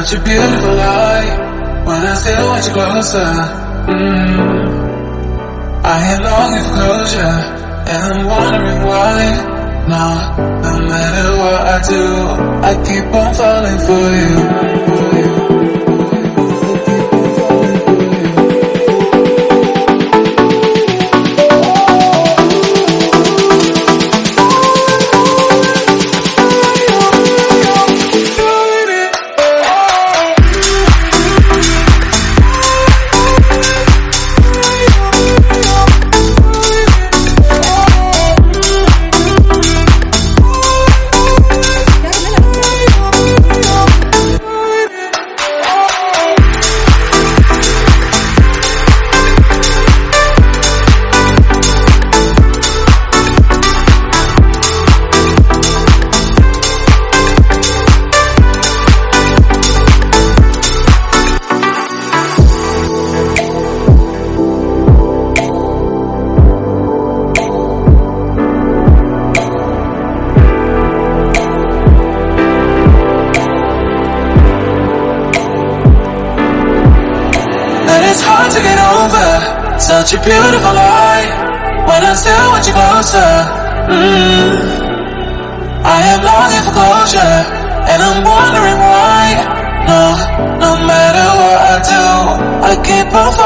such a beautiful light. When I still want you closer, I am longing for closure, and I'm wondering why. No matter what I do, I keep on falling for you. It's hard to get over such a beautiful light. When I still want you closer, I am longing for closure, and I'm wondering why. No matter what I do, I keep on falling.